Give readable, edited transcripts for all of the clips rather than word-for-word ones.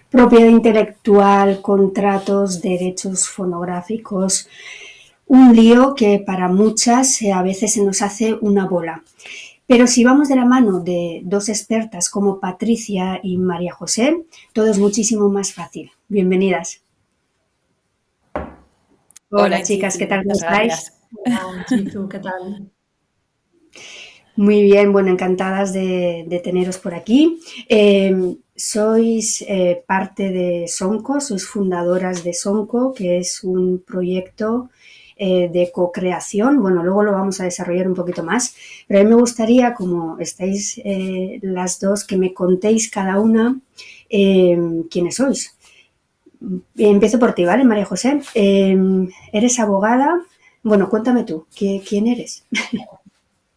Propiedad intelectual, contratos, derechos fonográficos, un lío que para muchas a veces se nos hace una bola. Pero si vamos de la mano de dos expertas como Patricia y María José, todo es muchísimo más fácil. Bienvenidas. Hola chicas, ¿qué tal? ¿Cómo estáis? Hola, Chizu, ¿qué tal? Muy bien, bueno, encantadas de teneros por aquí. Sois parte de Sonco, sois fundadoras de Sonco, que es un proyecto de co-creación. Bueno, luego lo vamos a desarrollar un poquito más, pero a mí me gustaría, como estáis las dos, que me contéis cada una quiénes sois. Empiezo por ti, ¿vale, María José? ¿Eres abogada? Bueno, cuéntame tú, ¿quién eres?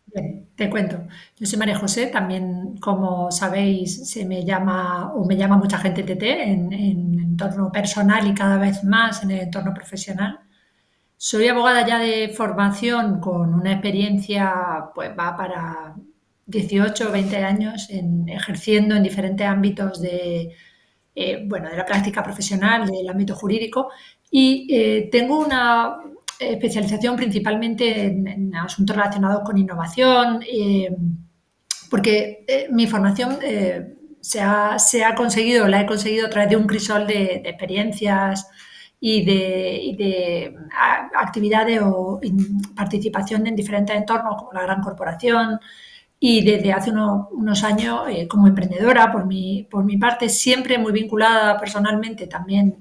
Bien, te cuento. Yo soy María José, también como sabéis se me llama o me llama mucha gente TT en el entorno personal y cada vez más en el entorno profesional. Soy abogada ya de formación con una experiencia, pues va para 18 o 20 años ejerciendo en diferentes ámbitos bueno, de la práctica profesional, del ámbito jurídico y tengo una especialización principalmente en asuntos relacionados con innovación, porque mi formación se ha conseguido, la he conseguido a través de un crisol de experiencias y de actividades o participación en diferentes entornos como la gran corporación y desde hace unos años como emprendedora por mi parte, siempre muy vinculada personalmente también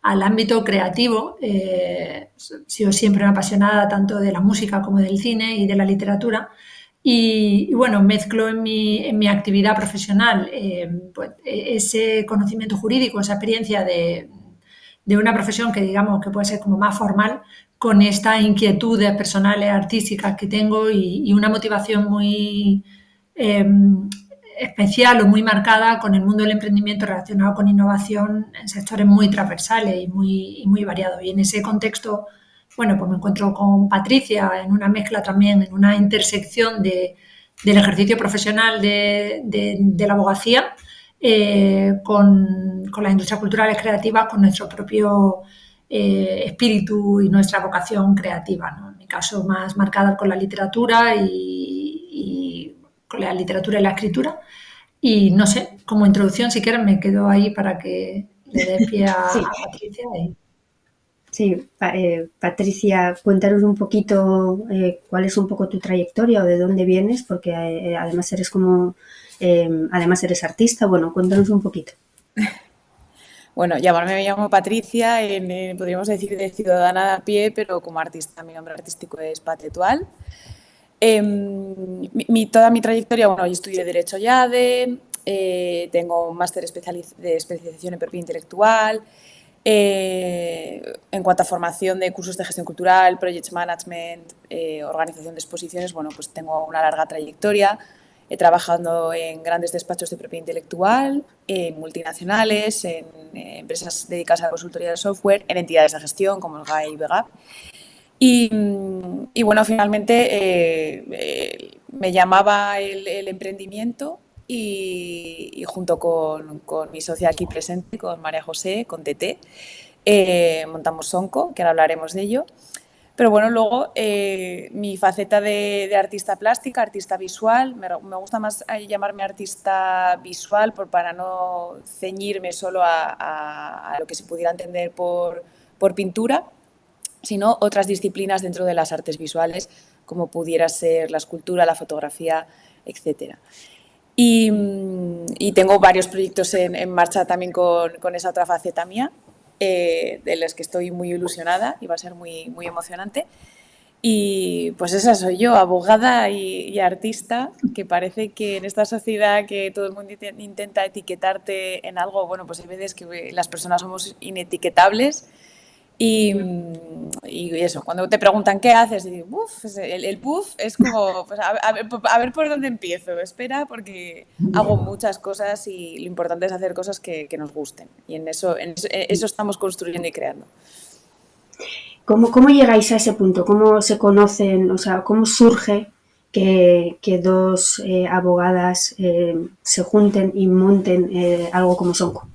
al ámbito creativo. He sido siempre una apasionada tanto de la música como del cine y de la literatura. Y bueno, mezclo en mi actividad profesional pues, ese conocimiento jurídico, esa experiencia de una profesión que digamos que puede ser como más formal, con estas inquietudes personales, artísticas que tengo y una motivación muy eh, especial o muy marcada con el mundo del emprendimiento relacionado con innovación en sectores muy transversales y muy variados. Y en ese contexto, bueno, pues me encuentro con Patricia en una mezcla también, en una intersección del ejercicio profesional de la abogacía con las industrias culturales creativas, con nuestro propio espíritu y nuestra vocación creativa, ¿no? En mi caso más marcada con la literatura y con la literatura y la escritura. Y no sé, como introducción, si quieres, me quedo ahí para que le dé pie Sí, a Patricia. sí, Patricia, cuéntanos un poquito cuál es un poco tu trayectoria o de dónde vienes, porque además eres además eres artista. Bueno, cuéntanos un poquito. Bueno, me llamo Patricia, podríamos decir de ciudadana de a pie, pero como artista, mi nombre artístico es Patetual. Toda mi trayectoria, bueno, yo estudié Derecho YADE, tengo un máster de especialización en propiedad intelectual. En cuanto a formación de cursos de gestión cultural, project management, organización de exposiciones, bueno, pues tengo una larga trayectoria. He trabajado en grandes despachos de propiedad intelectual, en multinacionales, en empresas dedicadas a la consultoría de software, en entidades de gestión como el GAE y VEGAP. Y bueno, finalmente me llamaba el emprendimiento y junto con mi socia aquí presente, con María José, con TT, montamos Sonco, que ahora hablaremos de ello. Pero bueno, luego mi faceta de artista plástica, artista visual, me gusta más llamarme artista visual para no ceñirme solo a lo que se pudiera entender por pintura, sino otras disciplinas dentro de las artes visuales, como pudiera ser la escultura, la fotografía, etc. Y tengo varios proyectos en marcha también con esa otra faceta mía, de los que estoy muy ilusionada y va a ser muy, muy emocionante. Y pues esa soy yo, abogada y artista, que parece que en esta sociedad que todo el mundo intenta etiquetarte en algo, bueno, pues hay veces que las personas somos inetiquetables. Y eso, cuando te preguntan qué haces, y digo, "Buf", el puff es como, pues a ver por dónde empiezo, espera, porque hago muchas cosas y lo importante es hacer cosas que nos gusten. Y en eso estamos construyendo y creando. ¿Cómo llegáis a ese punto? ¿Cómo se conocen? O sea, ¿cómo surge que dos abogadas se junten y monten algo como Sonco?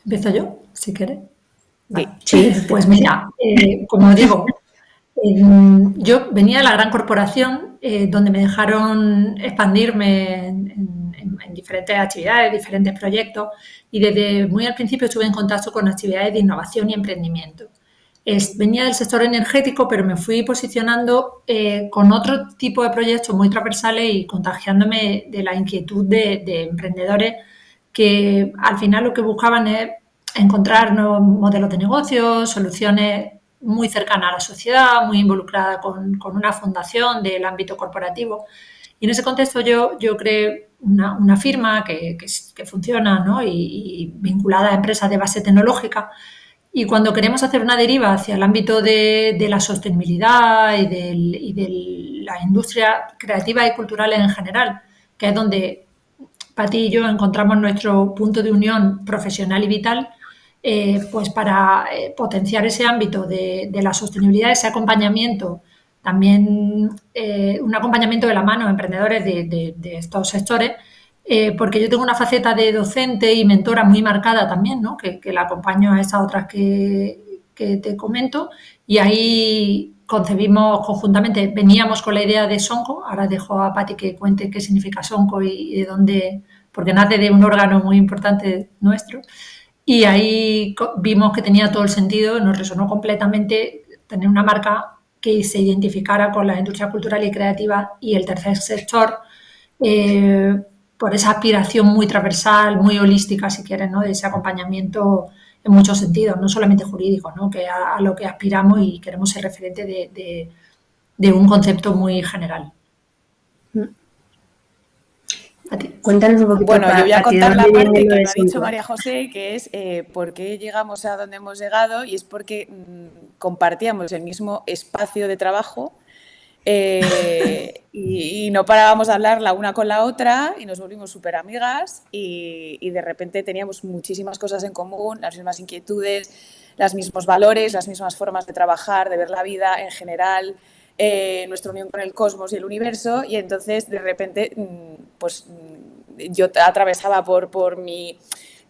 ¿Empiezo yo, si quieres? Sí. Vale. Pues mira, como digo, yo venía de la gran corporación donde me dejaron expandirme en diferentes actividades, diferentes proyectos, y desde muy al principio estuve en contacto con actividades de innovación y emprendimiento. Venía del sector energético, pero me fui posicionando con otro tipo de proyectos muy transversales y contagiándome de la inquietud de emprendedores que al final lo que buscaban es encontrar nuevos modelos de negocio, soluciones muy cercanas a la sociedad, muy involucrada con una fundación del ámbito corporativo. Y en ese contexto yo creé una firma que funciona, ¿no? y vinculada a empresas de base tecnológica. Y cuando queremos hacer una deriva hacia el ámbito de la sostenibilidad y de la industria creativa y cultural en general, que es donde Pati y yo encontramos nuestro punto de unión profesional y vital, pues para potenciar ese ámbito de la sostenibilidad, ese acompañamiento, también un acompañamiento de la mano a emprendedores de estos sectores, porque yo tengo una faceta de docente y mentora muy marcada también, ¿no? que la acompaño a esas otras que te comento, y ahí concebimos conjuntamente, veníamos con la idea de Sonco, ahora dejo a Pati que cuente qué significa Sonco y de dónde, porque nace de un órgano muy importante nuestro, y ahí vimos que tenía todo el sentido, nos resonó completamente tener una marca que se identificara con la industria cultural y creativa y el tercer sector, por esa aspiración muy transversal, muy holística, si quieres, ¿no? De ese acompañamiento en muchos sentidos, no solamente jurídico, ¿no? Que a lo que aspiramos y queremos ser referente de un concepto muy general. A ti. Cuéntanos un poquito. Bueno, yo voy a contar la parte que no ha dicho Sonco. María José, que es por qué llegamos a donde hemos llegado, y es porque compartíamos el mismo espacio de trabajo y no parábamos de hablar la una con la otra y nos volvimos súper amigas y de repente teníamos muchísimas cosas en común, las mismas inquietudes, los mismos valores, las mismas formas de trabajar, de ver la vida en general, nuestra unión con el cosmos y el universo, y entonces de repente pues yo atravesaba por mi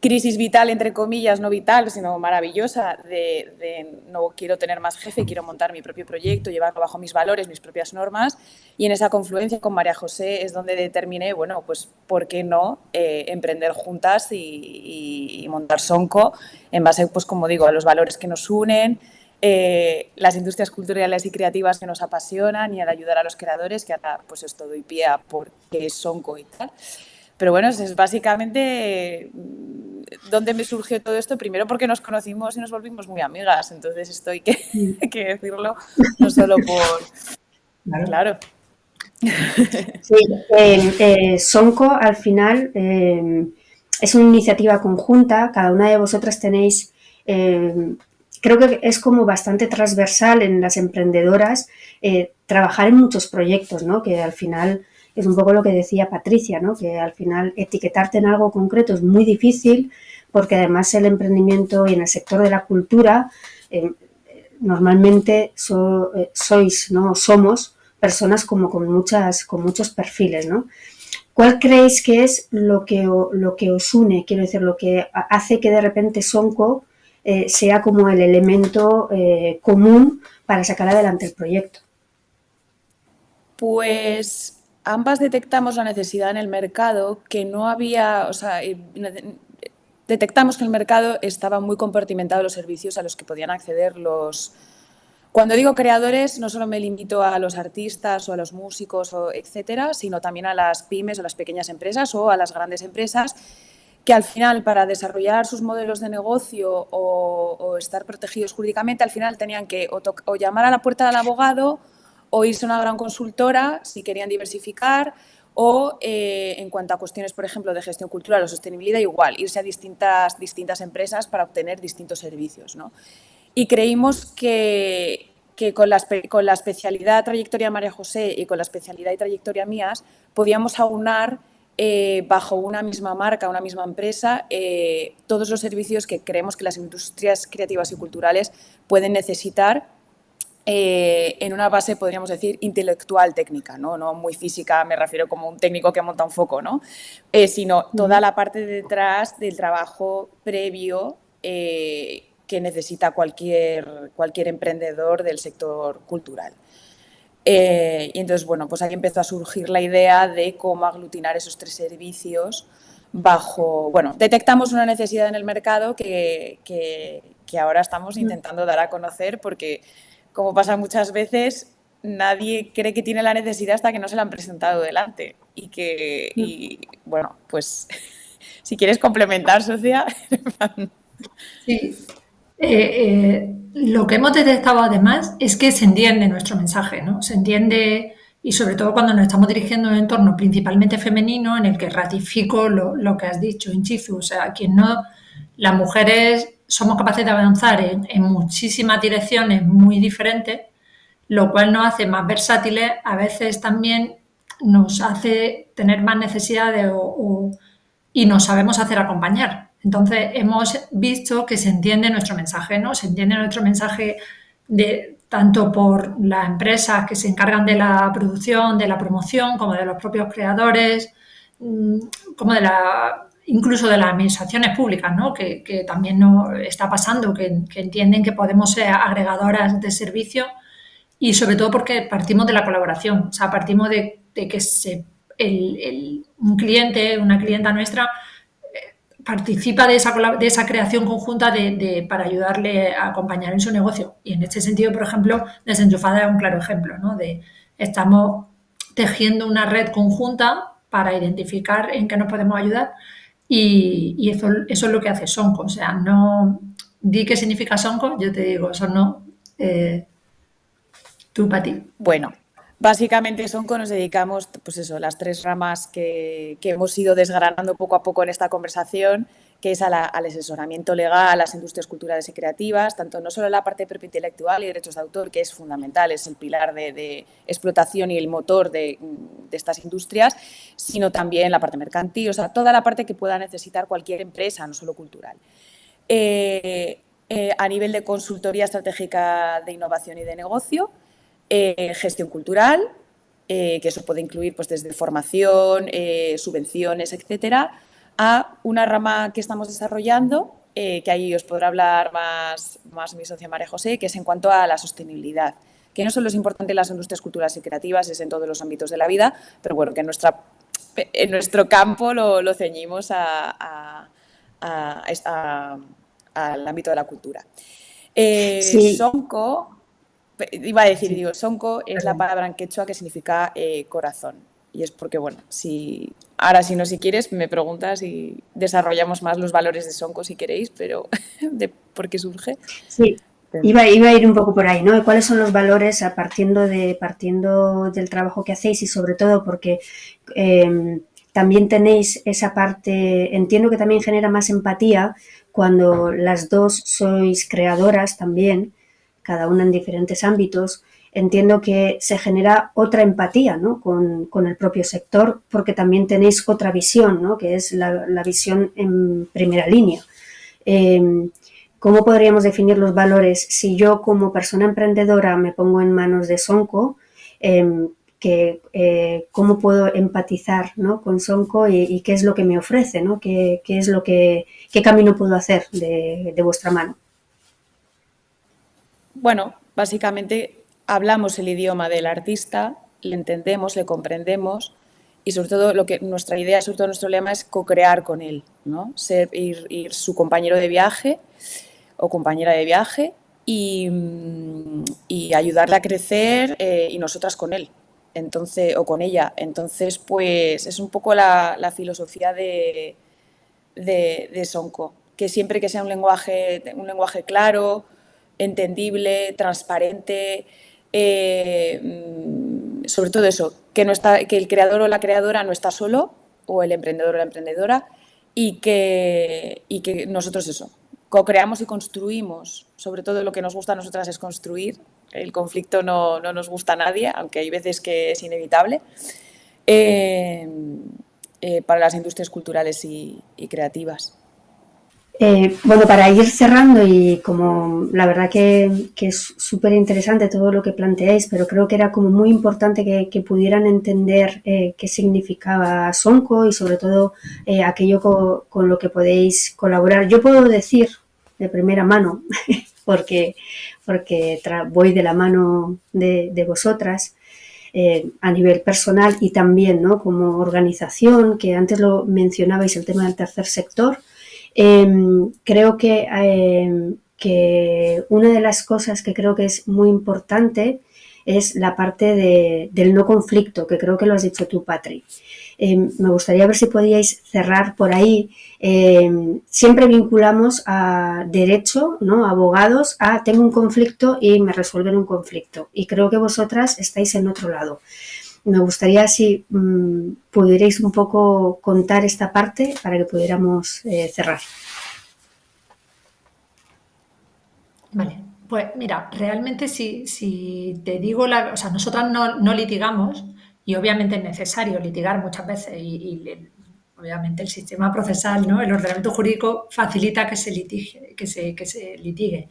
crisis vital, entre comillas, no vital, sino maravillosa, de no quiero tener más jefe, quiero montar mi propio proyecto, llevarlo bajo mis valores, mis propias normas, y en esa confluencia con María José es donde determiné, bueno, pues por qué no emprender juntas y montar Sonco en base, pues como digo, a los valores que nos unen, las industrias culturales y creativas que nos apasionan y al ayudar a los creadores, que ahora pues esto doy pie a por qué es Sonco y tal. Pero bueno, es básicamente donde me surgió todo esto, primero porque nos conocimos y nos volvimos muy amigas, entonces esto hay que decirlo, no solo por... Claro. Sí, Sonco al final es una iniciativa conjunta, cada una de vosotras tenéis, creo que es como bastante transversal en las emprendedoras trabajar en muchos proyectos, ¿no? Que al final es un poco lo que decía Patricia, ¿no? Que al final etiquetarte en algo concreto es muy difícil porque además el emprendimiento y en el sector de la cultura normalmente sois, ¿no? Somos personas como con muchos perfiles, ¿no? ¿Cuál creéis que es lo que os une? Quiero decir, lo que hace que de repente Sonco sea como el elemento común para sacar adelante el proyecto. Pues ambas detectamos la necesidad en el mercado, que no había, o sea, detectamos que el mercado estaba muy compartimentado los servicios a los que podían acceder los... Cuando digo creadores, no solo me limito a los artistas o a los músicos, o etcétera, sino también a las pymes o las pequeñas empresas o a las grandes empresas que al final, para desarrollar sus modelos de negocio o estar protegidos jurídicamente, al final tenían que o llamar a la puerta del abogado o irse a una gran consultora si querían diversificar o en cuanto a cuestiones, por ejemplo, de gestión cultural o sostenibilidad, igual, irse a distintas empresas para obtener distintos servicios, ¿no? Y creímos que con la especialidad trayectoria María José y con la especialidad y trayectoria mías podíamos aunar bajo una misma marca, una misma empresa, todos los servicios que creemos que las industrias creativas y culturales pueden necesitar en una base, podríamos decir, intelectual técnica, ¿no? No muy física, me refiero como un técnico que monta un foco, ¿no? Sino toda la parte de detrás del trabajo previo que necesita cualquier emprendedor del sector cultural. Y entonces, bueno, pues ahí empezó a surgir la idea de cómo aglutinar esos 3 servicios bajo... Bueno, detectamos una necesidad en el mercado que ahora estamos intentando dar a conocer porque, como pasa muchas veces, nadie cree que tiene la necesidad hasta que no se la han presentado delante. Y bueno, pues si quieres complementar, Socia. Sí. Lo que hemos detectado además es que se entiende nuestro mensaje, ¿no? Se entiende, y sobre todo cuando nos estamos dirigiendo a un entorno principalmente femenino, en el que ratifico lo que has dicho, Inchizu. O sea, quien no, las mujeres somos capaces de avanzar en muchísimas direcciones muy diferentes, lo cual nos hace más versátiles, a veces también nos hace tener más necesidades y nos sabemos hacer acompañar. Entonces hemos visto que se entiende nuestro mensaje, ¿no? Se entiende nuestro mensaje tanto por las empresas que se encargan de la producción, de la promoción, como de los propios creadores, como incluso de las administraciones públicas, ¿no? Que también nos está pasando, que entienden que podemos ser agregadoras de servicios y sobre todo porque partimos de la colaboración, o sea, partimos de que un cliente, una clienta nuestra participa de esa creación conjunta para ayudarle a acompañar en su negocio. Y en este sentido, por ejemplo, Desenchufada es un claro ejemplo, ¿no? Estamos tejiendo una red conjunta para identificar en qué nos podemos ayudar y eso es lo que hace Sonco. O sea, no di qué significa Sonco, yo te digo, eso no, tú para ti. Bueno, básicamente Sonco nos dedicamos, pues eso, las 3 ramas que hemos ido desgranando poco a poco en esta conversación, que es al asesoramiento legal a las industrias culturales y creativas, tanto no solo la parte de propiedad intelectual y derechos de autor, que es fundamental, es el pilar de explotación y el motor de estas industrias, sino también la parte mercantil, o sea, toda la parte que pueda necesitar cualquier empresa, no solo cultural. A nivel de consultoría estratégica de innovación y de negocio, gestión cultural, que eso puede incluir pues, desde formación, subvenciones, etcétera, a una rama que estamos desarrollando, que ahí os podrá hablar más mi socia María José, que es en cuanto a la sostenibilidad, que no solo es importante en las industrias culturales y creativas, es en todos los ámbitos de la vida, pero bueno, que en nuestro campo lo ceñimos al ámbito de la cultura. Sí. Sonco... Iba a decir, Sí. Sonco es la palabra en quechua que significa corazón. Y es porque, bueno, ahora si quieres, me preguntas y desarrollamos más los valores de Sonco si queréis, pero de por qué surge. Sí, iba a ir un poco por ahí, ¿no? ¿Cuáles son los valores partiendo del trabajo que hacéis y sobre todo porque también tenéis esa parte, entiendo que también genera más empatía cuando las dos sois creadoras también, cada una en diferentes ámbitos, entiendo que se genera otra empatía, ¿no? con el propio sector porque también tenéis otra visión, ¿no? Que es la visión en primera línea. ¿Cómo podríamos definir los valores si yo como persona emprendedora me pongo en manos de Sonco? ¿Cómo puedo empatizar, ¿no? con Sonco y qué es lo que me ofrece, ¿no? ¿Qué camino puedo hacer de vuestra mano? Bueno, básicamente hablamos el idioma del artista, le entendemos, le comprendemos y sobre todo nuestra idea, sobre todo nuestro lema es co-crear con él, ¿no? Ir su compañero de viaje o compañera de viaje y ayudarle a crecer y nosotras con él, entonces, o con ella. Entonces, pues es un poco la filosofía de Sonco, que siempre que sea un lenguaje claro, entendible, transparente, sobre todo eso, que el creador o la creadora no está solo, o el emprendedor o la emprendedora, y que nosotros eso, co-creamos y construimos. Sobre todo lo que nos gusta a nosotras es construir. El conflicto no nos gusta a nadie, aunque hay veces que es inevitable. para las industrias culturales y creativas. Bueno, para ir cerrando, y como la verdad que es súper interesante todo lo que planteáis, pero creo que era como muy importante que pudieran entender qué significaba Sonco y sobre todo aquello con lo que podéis colaborar. Yo puedo decir de primera mano, porque voy de la mano de vosotras, a nivel personal y también, ¿no?, como organización, que antes lo mencionabais, el tema del tercer sector. Creo que una de las cosas que creo que es muy importante es la parte del no conflicto, que creo que lo has dicho tú, Patri. Me gustaría ver si podíais cerrar por ahí. Siempre vinculamos a derecho, ¿no?, abogados, a tengo un conflicto y me resuelven un conflicto. Y creo que vosotras estáis en otro lado. Me gustaría si pudierais un poco contar esta parte para que pudiéramos cerrar. Vale, pues mira, realmente si te digo, o sea, nosotras no litigamos y obviamente es necesario litigar muchas veces obviamente el sistema procesal, ¿no?, el ordenamiento jurídico facilita que se litigue.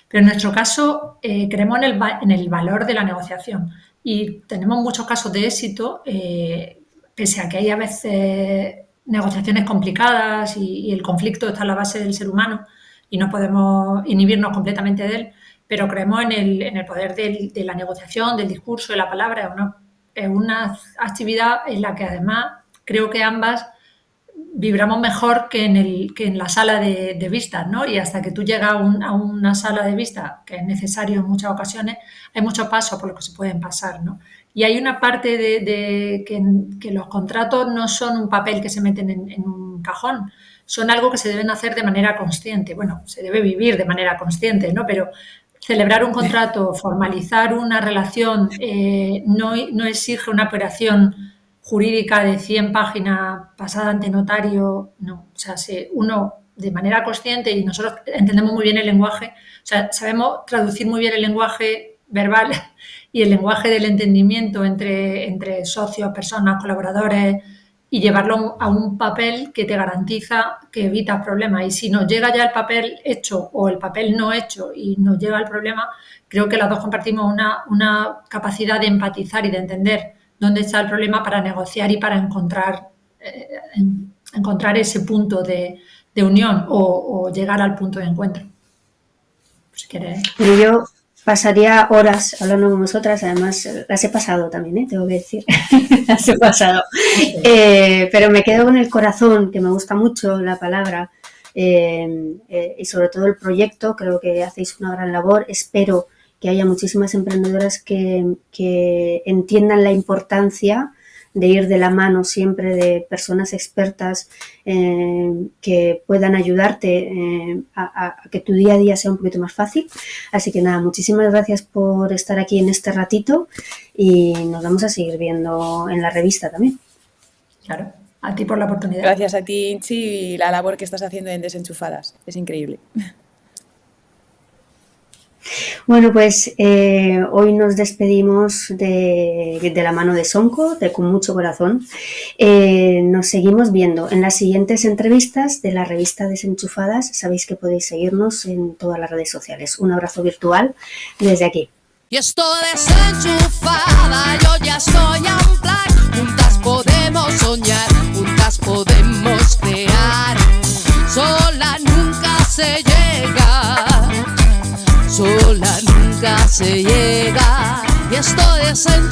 Pero en nuestro caso creemos en el valor de la negociación y tenemos muchos casos de éxito, pese a que hay a veces negociaciones complicadas y el conflicto está en la base del ser humano y no podemos inhibirnos completamente de él, pero creemos en el poder de la negociación, del discurso, de la palabra. Es una actividad en la que además creo que ambas vibramos mejor que en la sala de vistas, ¿no? Y hasta que tú llegas a una sala de vistas, que es necesario en muchas ocasiones, hay muchos pasos por los que se pueden pasar, ¿no? Y hay una parte que los contratos no son un papel que se meten en un cajón, son algo que se deben hacer de manera consciente. Bueno, se debe vivir de manera consciente, ¿no? Pero celebrar un contrato, formalizar una relación, no exige una operación jurídica de 100 páginas pasada ante notario, no. O sea, uno de manera consciente, y nosotros entendemos muy bien el lenguaje, o sea, sabemos traducir muy bien el lenguaje verbal y el lenguaje del entendimiento entre socios, personas, colaboradores, y llevarlo a un papel que te garantiza que evitas problemas. Y si nos llega ya el papel hecho o el papel no hecho y nos llega el problema, creo que las dos compartimos una capacidad de empatizar y de entender dónde está el problema para negociar y para encontrar ese punto de unión o llegar al punto de encuentro. Si quieres. Yo pasaría horas hablando con vosotras, además las he pasado también, tengo que decir, las he pasado. Pero me quedo con el corazón, que me gusta mucho la palabra, y sobre todo el proyecto. Creo que hacéis una gran labor. Espero que haya muchísimas emprendedoras que entiendan la importancia de ir de la mano siempre de personas expertas que puedan ayudarte a que tu día a día sea un poquito más fácil. Así que nada, muchísimas gracias por estar aquí en este ratito y nos vamos a seguir viendo en la revista también. Claro, a ti por la oportunidad. Gracias a ti, Inchi, y la labor que estás haciendo en Desenchufadas. Es increíble. Bueno, pues hoy nos despedimos de la mano de Sonco, con mucho corazón. Nos seguimos viendo en las siguientes entrevistas de la revista Desenchufadas. Sabéis que podéis seguirnos en todas las redes sociales. Un abrazo virtual desde aquí. Y estoy desenchufada, yo ya estoy en plan. Juntas podemos soñar, juntas podemos crear. Sola nunca se llega. Sola nunca se llega y estoy desenchufada.